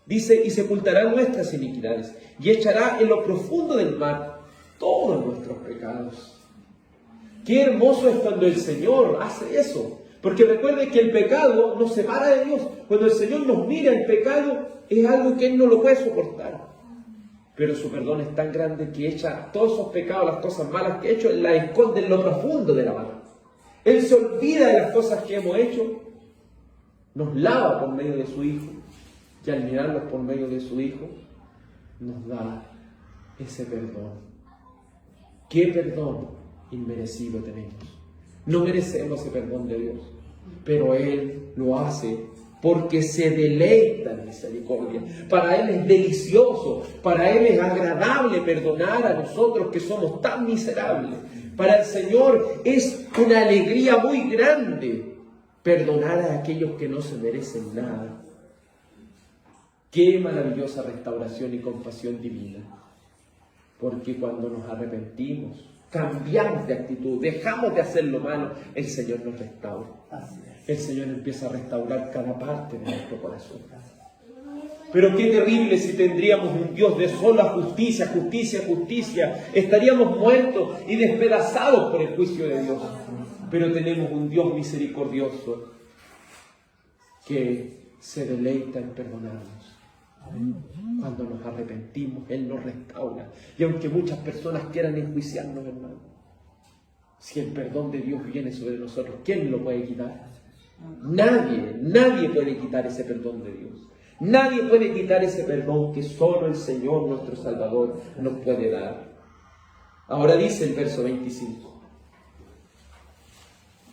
S1: dice, y sepultará nuestras iniquidades y echará en lo profundo del mar todos nuestros pecados. Qué hermoso es cuando el Señor hace eso. Porque recuerde que el pecado nos separa de Dios. Cuando el Señor nos mira, el pecado es algo que Él no lo puede soportar. Pero su perdón es tan grande que echa todos esos pecados, las cosas malas que he hecho, las esconde en lo profundo de la mar. Él se olvida de las cosas que hemos hecho, nos lava por medio de su Hijo, y al mirarnos por medio de su Hijo, nos da ese perdón. ¿Qué perdón inmerecido tenemos? No merecemos ese perdón de Dios, pero Él lo hace porque se deleita en misericordia. Para Él es delicioso, para Él es agradable perdonar a nosotros que somos tan miserables. Para el Señor es una alegría muy grande perdonar a aquellos que no se merecen nada. Qué maravillosa restauración y compasión divina. Porque cuando nos arrepentimos, cambiamos de actitud, dejamos de hacer lo malo, el Señor nos restaura. El Señor empieza a restaurar cada parte de nuestro corazón. Pero qué terrible si tendríamos un Dios de sola justicia, justicia, justicia. Estaríamos muertos y despedazados por el juicio de Dios. Pero tenemos un Dios misericordioso que se deleita en perdonarnos. Cuando nos arrepentimos, Él nos restaura. Y aunque muchas personas quieran enjuiciarnos, hermano, si el perdón de Dios viene sobre nosotros, ¿quién lo puede quitar? Nadie puede quitar ese perdón de Dios. Nadie puede quitar ese perdón que solo el Señor nuestro Salvador nos puede dar. Ahora dice el verso 25.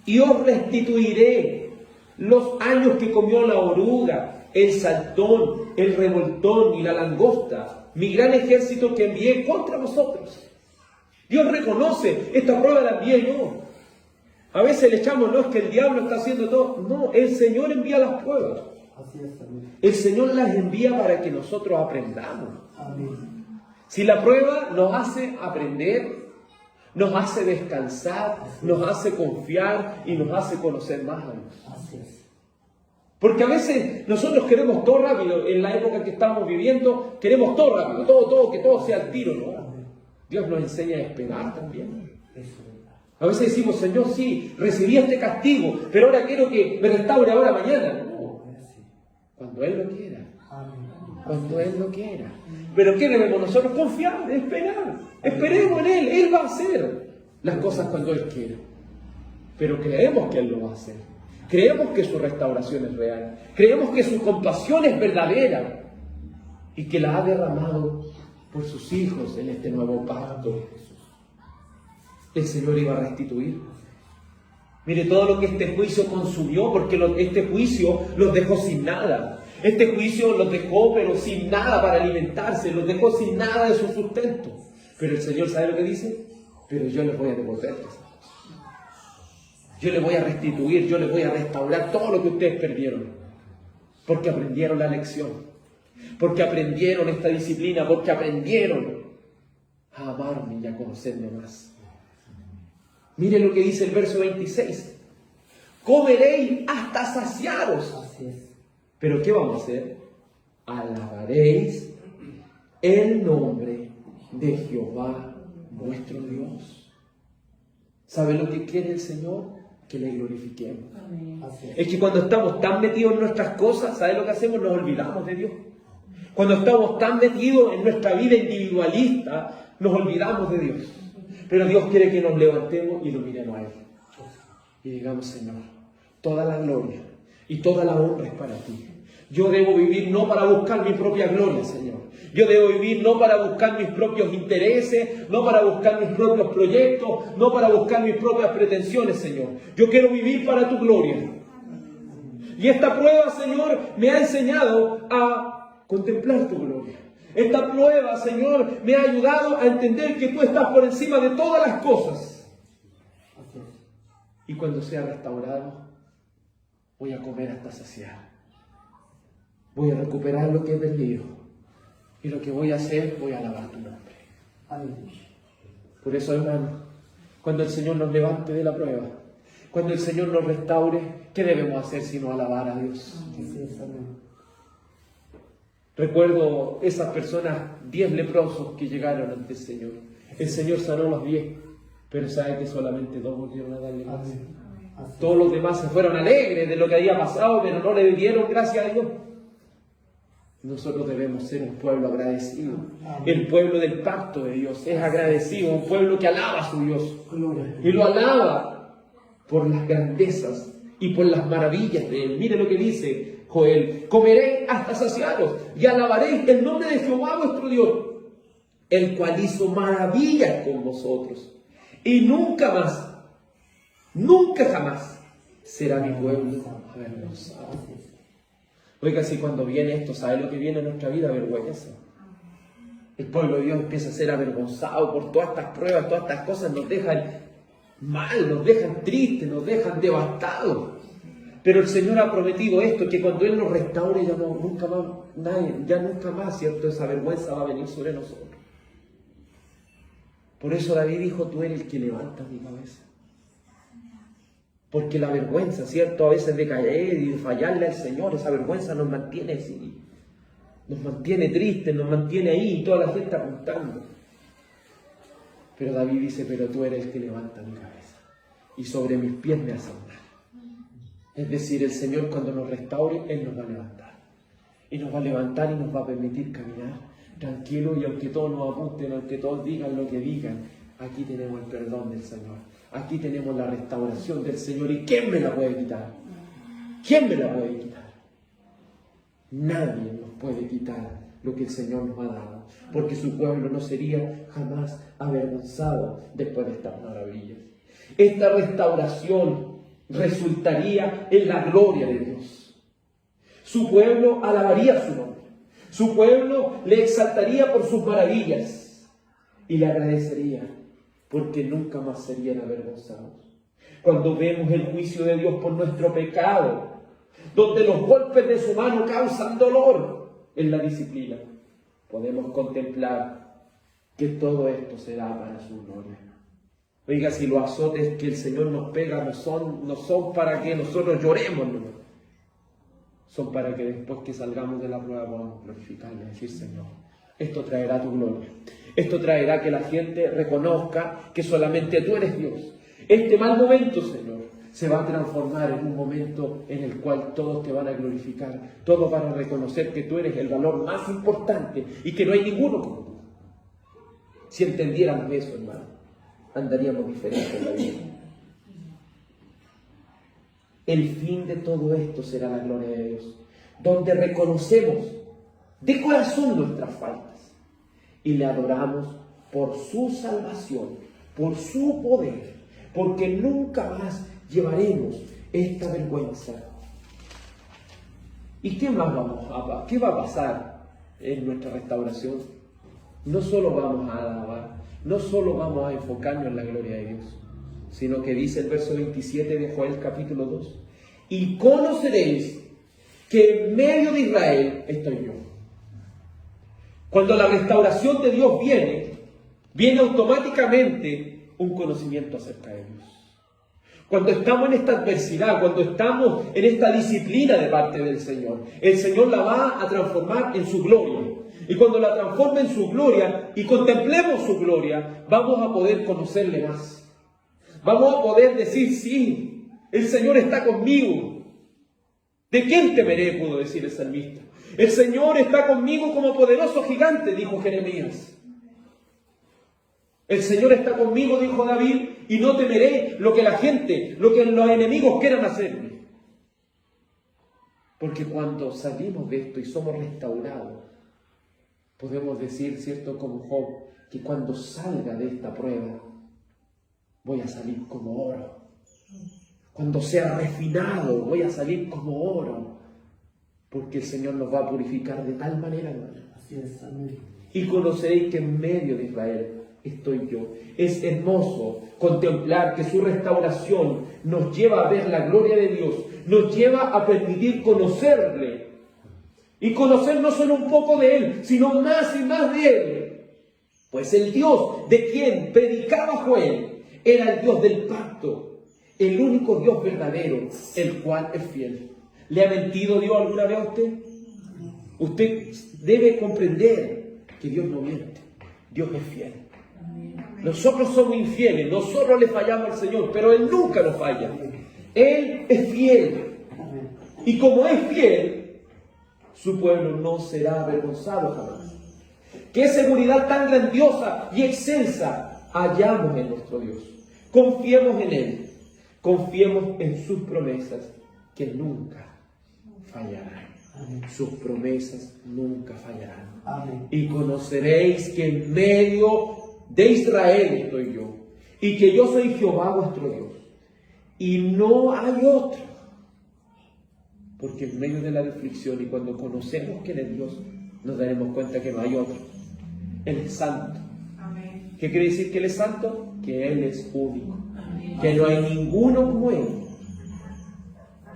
S1: Y os restituiré los años que comió la oruga, el saltón, el revoltón y la langosta, mi gran ejército que envié contra vosotros. Dios reconoce, esta prueba la envié yo. A veces le echamos, no es que el diablo está haciendo todo. No, el Señor envía las pruebas.
S2: Así es, amén.
S1: El Señor las envía para que nosotros aprendamos.
S2: Amén.
S1: Si la prueba nos hace aprender, nos hace descansar, nos hace confiar y nos hace conocer más a Dios.
S2: Así es.
S1: Porque a veces nosotros queremos todo rápido, en la época que estamos viviendo, queremos todo rápido, todo, que todo sea al tiro, ¿no? Dios nos enseña a esperar también. A veces decimos, Señor, sí, recibí este castigo, pero ahora quiero que me restaure ahora mañana. No, cuando Él lo quiera. Cuando Él lo quiera. Pero ¿qué debemos nosotros? Confiar, esperar. Esperemos en Él. Él va a hacer las cosas cuando Él quiera. Pero creemos que Él lo va a hacer. Creemos que su restauración es real. Creemos que su compasión es verdadera. Y que la ha derramado por sus hijos en este nuevo pacto. El Señor iba a restituir. Mire todo lo que este juicio consumió, porque este juicio los dejó sin nada. Este juicio los dejó, pero sin nada para alimentarse, los dejó sin nada de su sustento. Pero el Señor, ¿sabe lo que dice? Pero yo les voy a devolver esas cosas. Yo les voy a restituir, yo les voy a restaurar todo lo que ustedes perdieron. Porque aprendieron la lección. Porque aprendieron esta disciplina, porque aprendieron a amarme y a conocerme más. Mire lo que dice el verso 26. Comeréis hasta saciaros.
S2: Así es.
S1: ¿Pero qué vamos a hacer? Alabaréis el nombre de Jehová vuestro Dios. ¿Sabe lo que quiere el Señor? Que le glorifiquemos.
S2: Así
S1: Es que cuando estamos tan metidos en nuestras cosas, ¿sabe lo que hacemos? Nos olvidamos de Dios. Cuando estamos tan metidos en nuestra vida individualista, nos olvidamos de Dios. Pero Dios quiere que nos levantemos y lo miremos a Él. Y digamos, Señor, toda la gloria y toda la honra es para ti. Yo debo vivir no para buscar mi propia gloria, Señor. Yo debo vivir no para buscar mis propios intereses, no para buscar mis propios proyectos, no para buscar mis propias pretensiones, Señor. Yo quiero vivir para tu gloria. Y esta prueba, Señor, me ha enseñado a contemplar tu gloria. Esta prueba, Señor, me ha ayudado a entender que tú estás por encima de todas las cosas. Y cuando sea restaurado, voy a comer hasta saciar. Voy a recuperar lo que he perdido. Y lo que voy a hacer, voy a alabar tu nombre.
S2: Amén.
S1: Por eso, hermano, cuando el Señor nos levante de la prueba, cuando el Señor nos restaure, ¿qué debemos hacer sino alabar a Dios?
S2: Así es, amén.
S1: Recuerdo esas personas, 10 leprosos que llegaron ante el Señor. El Señor sanó a los 10, pero sabe que solamente 2 volvieron a darle gracias. Todos los demás se fueron alegres de lo que había pasado, pero no le dieron gracias a Dios. Nosotros debemos ser un pueblo agradecido. El pueblo del pacto de Dios es agradecido, un pueblo que alaba a su Dios. Y lo alaba por las grandezas y por las maravillas de Él. Mire lo que dice Joel: comeréis hasta saciaros y alabaréis el nombre de Jehová vuestro Dios, el cual hizo maravillas con vosotros. Y nunca más, nunca jamás será mi pueblo avergonzado. Oiga, si cuando viene esto, ¿sabe lo que viene en nuestra vida? Vergüenza. El pueblo de Dios empieza a ser avergonzado por todas estas pruebas, todas estas cosas, nos dejan mal, nos dejan tristes, nos dejan devastados. Pero el Señor ha prometido esto, que cuando Él nos restaure ya nunca más, ¿cierto? Esa vergüenza va a venir sobre nosotros. Por eso David dijo: tú eres el que levanta mi cabeza. Porque la vergüenza, ¿cierto? A veces de caer y de fallarle al Señor, esa vergüenza nos mantiene así. Nos mantiene tristes, nos mantiene ahí y toda la gente apuntando. Pero David dice: pero tú eres el que levanta mi cabeza y sobre mis pies me hace andar. Es decir, el Señor cuando nos restaure, Él nos va a levantar. Y nos va a levantar y nos va a permitir caminar tranquilo, y aunque todos nos apunten, aunque todos digan lo que digan, aquí tenemos el perdón del Señor. Aquí tenemos la restauración del Señor. ¿Y quién me la puede quitar? ¿Quién me la puede quitar? Nadie nos puede quitar lo que el Señor nos ha dado, porque su pueblo no sería jamás avergonzado después de estas maravillas. Esta restauración resultaría en la gloria de Dios. Su pueblo alabaría su nombre. Su pueblo le exaltaría por sus maravillas y le agradecería porque nunca más serían avergonzados. Cuando vemos el juicio de Dios por nuestro pecado, donde los golpes de su mano causan dolor en la disciplina, podemos contemplar que todo esto será para su gloria. Oiga, si los azotes que el Señor nos pega no son para que nosotros lloremos, no. Son para que después que salgamos de la prueba podamos glorificarle, decir: Señor, esto traerá tu gloria. Esto traerá que la gente reconozca que solamente tú eres Dios. Este mal momento, Señor, se va a transformar en un momento en el cual todos te van a glorificar. Todos van a reconocer que tú eres el valor más importante y que no hay ninguno como tú. Si entendiéramos eso, hermano, andaríamos diferentes en la vida. El fin de todo esto será la gloria de Dios, donde reconocemos de corazón nuestras faltas y le adoramos por su salvación, por su poder, porque nunca más llevaremos esta vergüenza. ¿Y qué más qué va a pasar en nuestra restauración? No solo vamos a alabar, no solo vamos a enfocarnos en la gloria de Dios, sino que dice el verso 27 de Joel capítulo 2: y conoceréis que en medio de Israel estoy yo. Cuando la restauración de Dios viene automáticamente un conocimiento acerca de Dios. Cuando estamos en esta adversidad, cuando estamos en esta disciplina de parte del Señor, el Señor la va a transformar en su gloria. Y cuando la transforme en su gloria y contemplemos su gloria, vamos a poder conocerle más. Vamos a poder decir: sí, el Señor está conmigo. ¿De quién temeré?, pudo decir el salmista. El Señor está conmigo como poderoso gigante, dijo Jeremías. El Señor está conmigo, dijo David, y no temeré lo que la gente, lo que los enemigos quieran hacerme. Porque cuando salimos de esto y somos restaurados, podemos decir, cierto, como Job, que cuando salga de esta prueba, voy a salir como oro. Cuando sea refinado, voy a salir como oro. Porque el Señor nos va a purificar de tal manera, hermano.
S2: Así es, amén.
S1: Y conoceréis que en medio de Israel estoy yo. Es hermoso contemplar que su restauración nos lleva a ver la gloria de Dios, nos lleva a permitir conocerle. Y conocer no solo un poco de Él, sino más y más de Él. Pues el Dios de quien predicaba Joel era el Dios del pacto, el único Dios verdadero, el cual es fiel. ¿Le ha mentido Dios alguna vez a usted? Usted debe comprender que Dios no miente, Dios es fiel. Nosotros somos infieles, nosotros le fallamos al Señor, pero Él nunca nos falla. Él es fiel. Y como es fiel, su pueblo no será avergonzado jamás. ¡Qué seguridad tan grandiosa y excelsa hallamos en nuestro Dios! Confiemos en Él, confiemos en sus promesas, que nunca fallarán.
S2: Amén.
S1: Sus promesas nunca fallarán.
S2: Amén.
S1: Y conoceréis que en medio de Israel estoy yo, y que yo soy Jehová vuestro Dios, y no hay otro. Porque en medio de la aflicción y cuando conocemos que Él es Dios, nos daremos cuenta que no hay otro. Él es santo.
S3: Amén.
S1: ¿Qué quiere decir que Él es santo? Que Él es único.
S3: Amén.
S1: Que no hay ninguno como Él.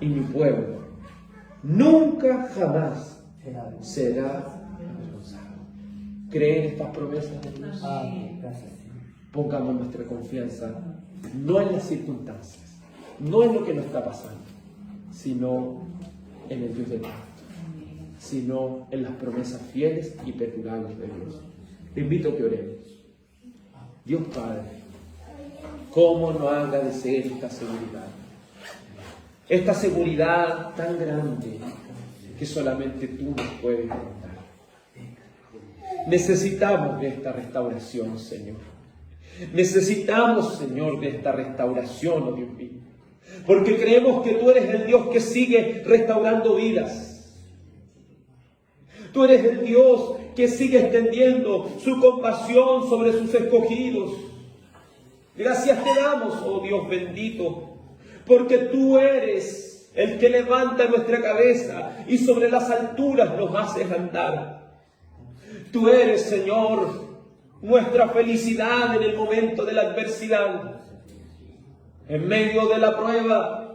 S1: Y mi pueblo nunca jamás será avergonzado. ¿Creen estas promesas de Dios?
S2: Amén. Gracias, Señor.
S1: Pongamos nuestra confianza no en las circunstancias, no en lo que nos está pasando, sino en el Dios del pacto, sino en las promesas fieles y perdurables de Dios. Te invito a que oremos. Dios Padre, ¿cómo no agradecer esta seguridad? Esta seguridad tan grande que solamente tú nos puedes dar. Necesitamos de esta restauración, Señor. Necesitamos, Señor, de esta restauración, oh Dios mío. Porque creemos que tú eres el Dios que sigue restaurando vidas. Tú eres el Dios que sigue extendiendo su compasión sobre sus escogidos. Gracias te damos, oh Dios bendito, porque tú eres el que levanta nuestra cabeza y sobre las alturas nos haces andar. Tú eres, Señor, nuestra felicidad en el momento de la adversidad. En medio de la prueba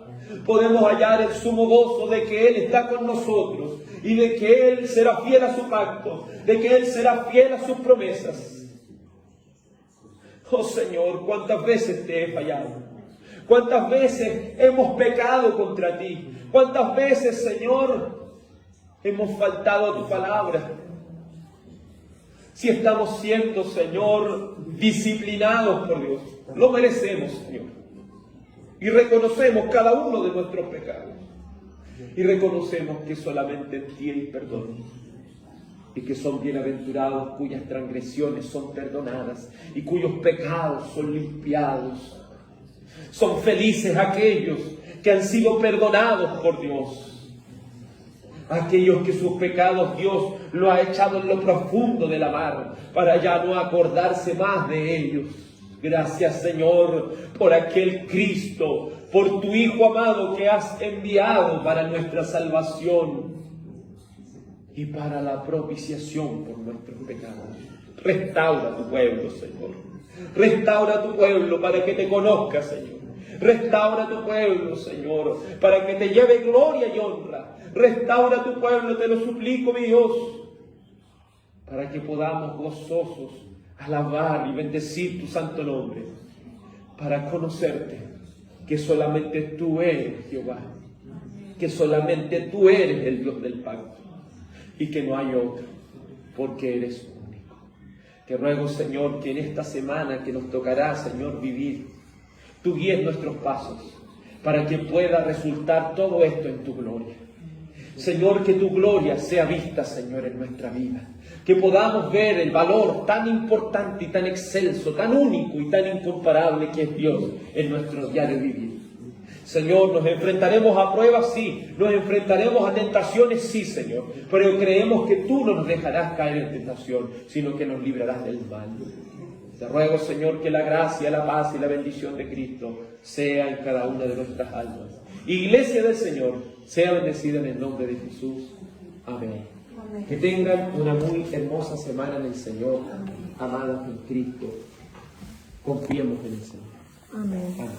S1: podemos hallar el sumo gozo de que Él está con nosotros y de que Él será fiel a su pacto, de que Él será fiel a sus promesas. Oh Señor, cuántas veces te he fallado, cuántas veces hemos pecado contra ti, cuántas veces, Señor, hemos faltado a tu palabra. Si estamos siendo, Señor, disciplinados por Dios, lo merecemos, Señor. Y reconocemos cada uno de nuestros pecados. Y reconocemos que solamente en ti hay perdón. Y que son bienaventurados cuyas transgresiones son perdonadas y cuyos pecados son limpiados. Son felices aquellos que han sido perdonados por Dios. Aquellos que sus pecados Dios lo ha echado en lo profundo de la mar para ya no acordarse más de ellos. Gracias, Señor, por aquel Cristo, por tu Hijo amado que has enviado para nuestra salvación y para la propiciación por nuestros pecados. Restaura tu pueblo, Señor. Restaura tu pueblo para que te conozca, Señor. Restaura tu pueblo, Señor, para que te lleve gloria y honra. Restaura tu pueblo, te lo suplico, mi Dios, para que podamos gozosos alabar y bendecir tu santo nombre, para conocerte, que solamente tú eres Jehová, que solamente tú eres el Dios del pacto y que no hay otro, porque eres único. Te ruego, Señor, que en esta semana que nos tocará, Señor, vivir, tú guíes nuestros pasos para que pueda resultar todo esto en tu gloria. Señor, que tu gloria sea vista, Señor, en nuestra vida. Que podamos ver el valor tan importante y tan excelso, tan único y tan incomparable que es Dios en nuestro diario vivir. Señor, nos enfrentaremos a pruebas, sí. Nos enfrentaremos a tentaciones, sí, Señor. Pero creemos que tú no nos dejarás caer en tentación, sino que nos librarás del mal. Te ruego, Señor, que la gracia, la paz y la bendición de Cristo sea en cada una de nuestras almas. Iglesia del Señor, sea bendecida en el nombre de Jesús. Amén. Que tengan una muy hermosa semana en el Señor, amadas en Cristo. Confiemos en el Señor.
S3: Amén.
S1: Amén.